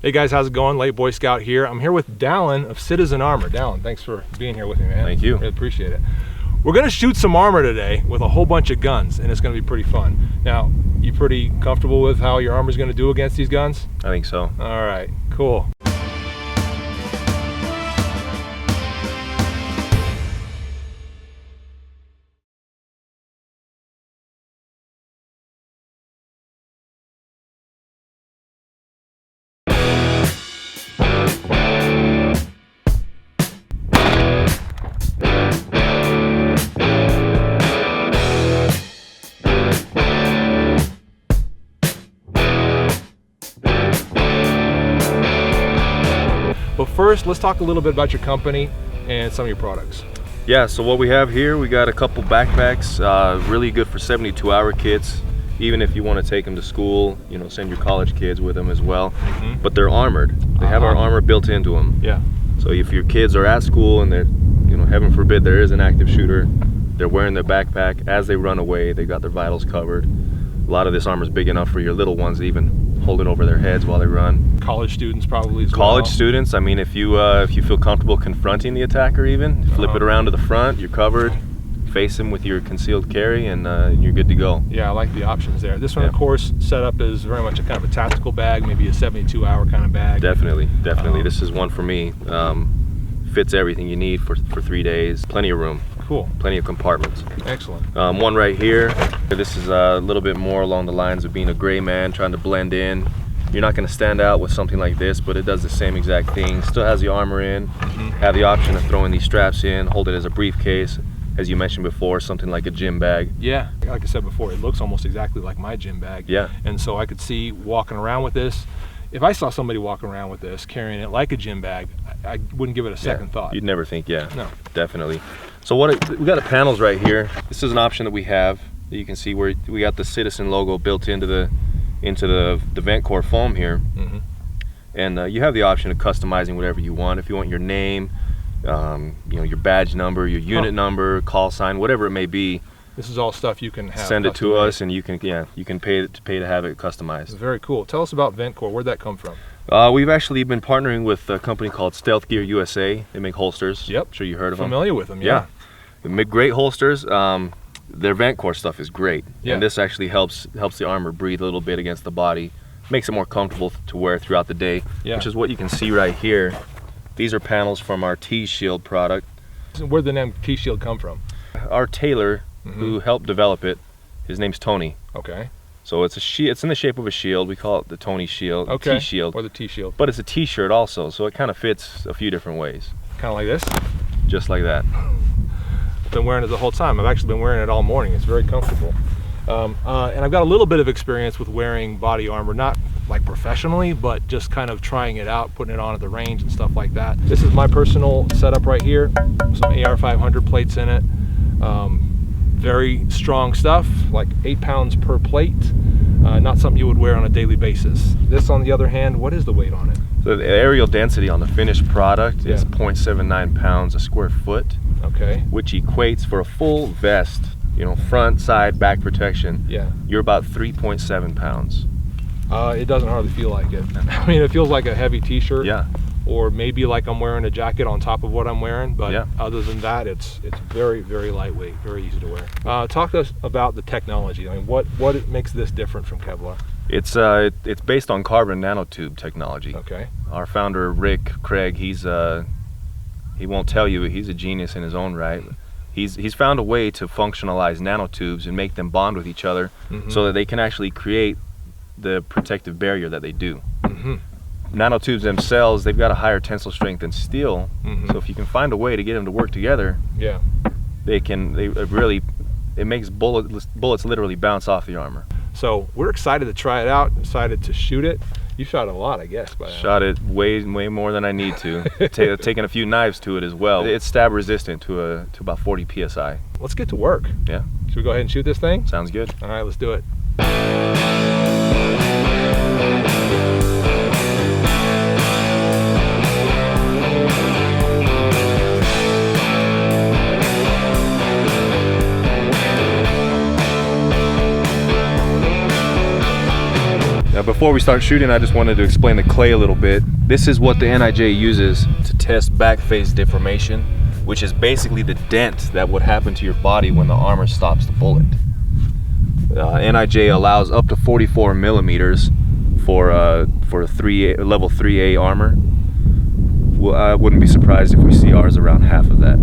Hey guys, how's it going? Late Boy Scout here. I'm here with Dallin of Citizen Armor. Dallin, thanks for being here with me, man. Thank you. Really appreciate it. We're gonna shoot some armor today with a whole bunch of guns, and it's gonna be pretty fun. Now, you pretty comfortable with how your armor's gonna do against these guns? I think so. All right, cool. But first, let's talk a little bit about your company and some of your products. Yeah, so what we have here, we got a couple backpacks, really good for 72-hour kits, even if you want to take them to school, you know, send your college kids with them as well. But they're armored. They have our armor built into them. Yeah. So if your kids are at school and they're, you know, heaven forbid there is an active shooter, they're wearing their backpack. As they run away, they got their vitals covered. A lot of this armor is big enough for your little ones to even hold it over their heads while they run. College students probably as College well. students, I mean, if you feel comfortable confronting the attacker even, flip it around to the front, you're covered, face them with your concealed carry, and you're good to go. Yeah, I like the options there. This one, of course, set up is very much a kind of a tactical bag, maybe a 72-hour kind of bag. Definitely. This is one for me. Fits everything you need for 3 days. Plenty of room. Cool. Plenty of compartments. Excellent. One right here. This is a little bit more along the lines of being a gray man, trying to blend in. You're not going to stand out with something like this, but it does the same exact thing. Still has the armor in. Have the option of throwing these straps in, hold it as a briefcase. As you mentioned before, something like a gym bag. Yeah, like I said before, it looks almost exactly like my gym bag. Yeah. And so I could see walking around with this. If I saw somebody walking around with this, carrying it like a gym bag, I wouldn't give it a second thought. You'd never think, No. Definitely. So we got the panels right here. This is an option that we have that you can see where we got the Citizen logo built into the vent core foam here. And you have the option of customizing whatever you want. If you want your name, you know, your badge number, your unit number, call sign, whatever it may be. This is all stuff you can have. Send it to us, and you can pay to have it customized. Very cool. Tell us about Vent Core. Where'd that come from? We've actually been partnering with a company called Stealth Gear USA. They make holsters. Yep. I'm sure you heard of them. Familiar with them, yeah. They make great holsters. Their Vent Core stuff is great. Yeah. And this actually helps the armor breathe a little bit against the body. Makes it more comfortable to wear throughout the day, which is what you can see right here. These are panels from our T-Shield product. Where'd the name T-Shield come from? Our tailor who helped develop it, his name's Tony. Okay. So it's in the shape of a shield. We call it the Tony Shield, T-Shield. Or the T-Shield. But it's a T-shirt also, so it kind of fits a few different ways. Kind of like this? Just like that. Been wearing it the whole time. I've actually been wearing it all morning. It's very comfortable. And I've got a little bit of experience with wearing body armor, not like professionally, but just kind of trying it out, putting it on at the range and stuff like that. This is my personal setup right here. Some AR-500 plates in it. Very strong stuff, like 8 pounds per plate. Not something you would wear on a daily basis. This, on the other hand, what is the weight on it? So the aerial density on the finished product is 0.79 pounds a square foot. Okay. Which equates for a full vest, you know, front, side, back protection. Yeah. You're about 3.7 pounds. It doesn't hardly feel like it. I mean, it feels like a heavy T-shirt. Yeah. Or maybe like I'm wearing a jacket on top of what I'm wearing, but other than that, it's very, very lightweight, very easy to wear. Talk to us about the technology. I mean, what makes this different from Kevlar? It's based on carbon nanotube technology. Okay. Our founder, Rick Craig, he won't tell you, but he's a genius in his own right. He's found a way to functionalize nanotubes and make them bond with each other so that they can actually create the protective barrier that they do. Nanotubes themselves, they've got a higher tensile strength than steel, so if you can find a way to get them to work together, it makes bullets literally bounce off the armor. So we're excited to try it out, excited to shoot it. You shot a lot, I guess. Shot it way more than I need to. Taking a few knives to it as well. It's stab resistant to about 40 psi. Let's get to work. Yeah. Should we go ahead and shoot this thing? Sounds good. All right, let's do it. before we start shooting, I just wanted to explain the clay a little bit. This is what the NIJ uses to test back phase deformation, which is basically the dent that would happen to your body when the armor stops the bullet. NIJ allows up to 44 millimeters for level 3A armor. Well, I wouldn't be surprised if we see ours around half of that.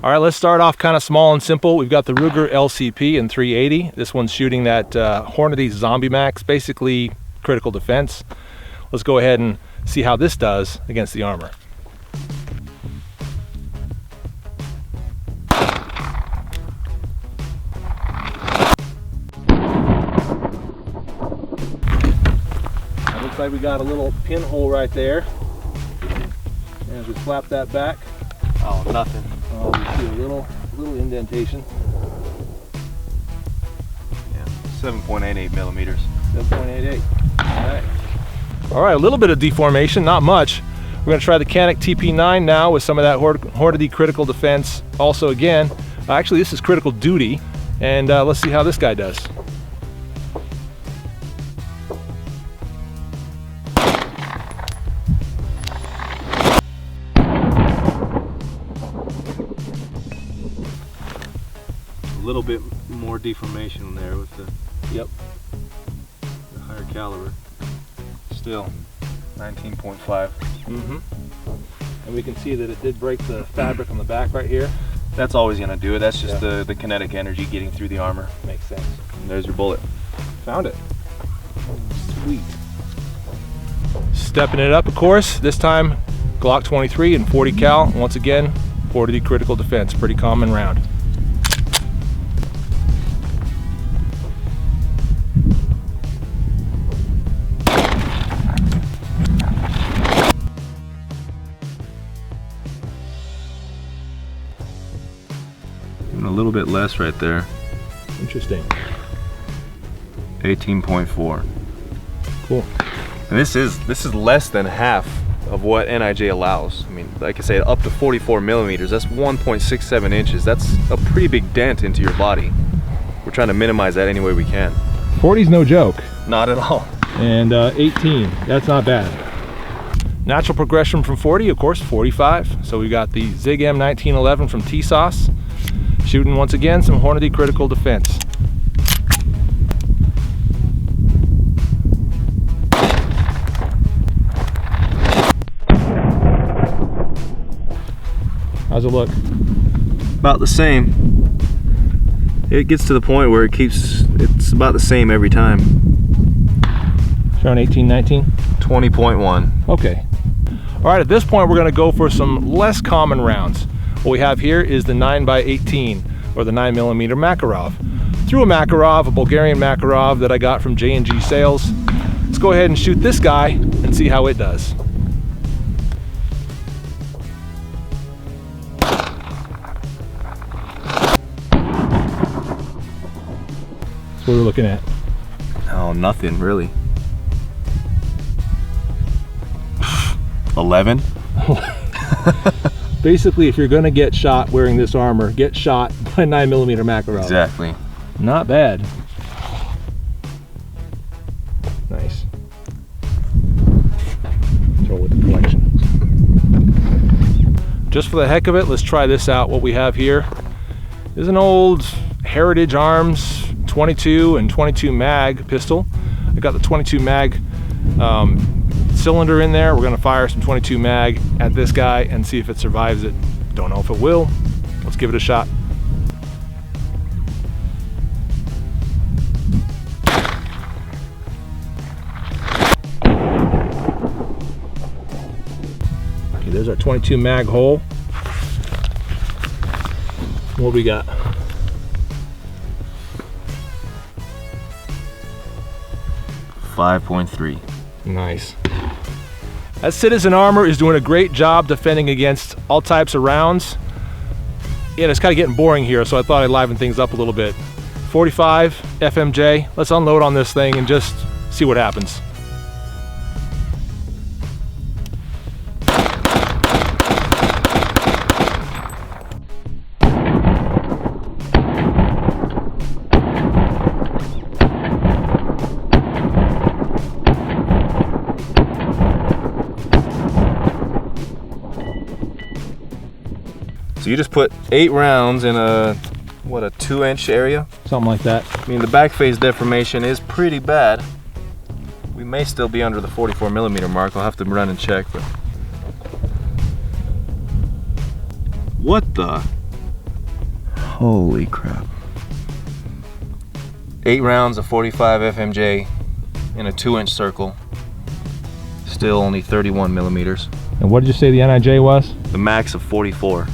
All right, let's start off kind of small and simple. We've got the Ruger LCP in 380. This one's shooting that Hornady Zombie Max, basically critical defense. Let's go ahead and see how this does against the armor. Looks like we got a little pinhole right there. And as we flap that back, Oh, nothing. we see a little indentation. Yeah, 7.88 millimeters. 7.88. All right, a little bit of deformation, not much. We're going to try the Canik TP9 now with some of that Hornady critical defense. Also, again, actually this is critical duty, and let's see how this guy does. A little bit more deformation there with the higher caliber. Still 19.5. Mm-hmm. And we can see that it did break the fabric on the back right here. That's always going to do it. That's just the kinetic energy getting through the armor. Makes sense. And there's your bullet. Found it. Sweet. Stepping it up, of course. This time, Glock 23 and 40 cal. Once again, Hornady critical defense. Pretty common round. Even a little bit less right there. Interesting. 18.4. Cool. And this is less than half of what NIJ allows. I mean, like I say, up to 44 millimeters. That's 1.67 inches. That's a pretty big dent into your body. We're trying to minimize that any way we can. 40's no joke. Not at all. And 18, that's not bad. Natural progression from 40, of course, 45. So we got the Zig M1911 from TSOS. Shooting once again some Hornady critical defense. How's it look? About the same. It gets to the point where it's about the same every time. Showing 18, 19? 20.1. Okay. All right, at this point we're gonna go for some less common rounds. What we have here is the 9x18, or the 9mm Makarov. Through a Makarov, a Bulgarian Makarov that I got from J&G Sales. Let's go ahead and shoot this guy and see how it does. That's what we're looking at. Oh, nothing really. 11. Basically, if you're gonna get shot wearing this armor, get shot by 9mm Makarov. Exactly. Not bad. Nice. Throw with the collection. Just for the heck of it, let's try this out. What we have here is an old Heritage Arms 22 and 22 mag pistol. I got the 22 mag cylinder in there. We're gonna fire some 22 mag at this guy and see if it survives it. Don't know if it will. Let's give it a shot. Okay, there's our 22 mag hole. What do we got? .3. Nice. That Citizen Armor is doing a great job defending against all types of rounds. Yeah, it's kind of getting boring here, so I thought I'd liven things up a little bit. 45 FMJ. Let's unload on this thing and just see what happens. So you just put 8 rounds in a, what, a 2-inch area? Something like that. I mean, the back phase deformation is pretty bad. We may still be under the 44 millimeter mark. I'll have to run and check, but. What the? Holy crap. 8 rounds of 45 FMJ in a 2-inch circle. Still only 31 millimeters. And what did you say the NIJ was? The max of 44.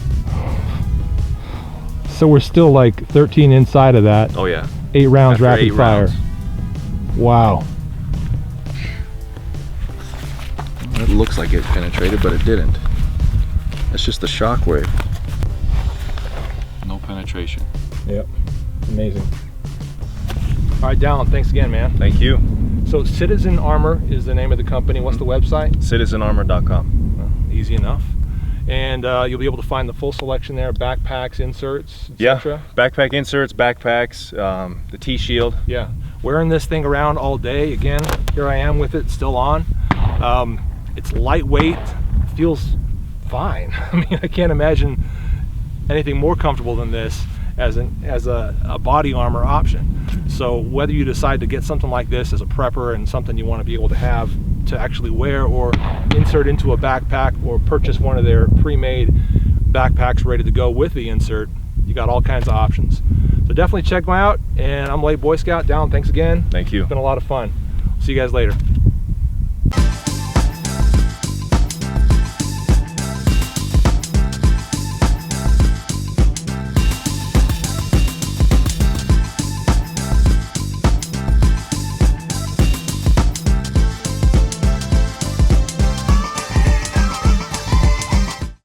So we're still like 13 inside of that. Oh yeah. 8 rounds After rapid 8 fire. rounds. Wow. It looks like it penetrated, but it didn't. That's just the shock wave. No penetration. Yep. Amazing. All right, Dallin, thanks again, man. Thank you. So Citizen Armor is the name of the company. What's the website? CitizenArmor.com. Easy enough. And you'll be able to find the full selection there, backpacks, inserts, Yeah, etc. backpack inserts, backpacks, the T-shield. Yeah, wearing this thing around all day. Again, here I am with it still on. It's lightweight, feels fine. I mean, I can't imagine anything more comfortable than this as a body armor option. So whether you decide to get something like this as a prepper and something you want to be able to have to actually wear, or insert into a backpack, or purchase one of their pre-made backpacks ready to go with the insert, you got all kinds of options. So definitely check them out. And I'm Late Boy Scout. Dallin, thanks again. Thank you. It's been a lot of fun. See you guys later.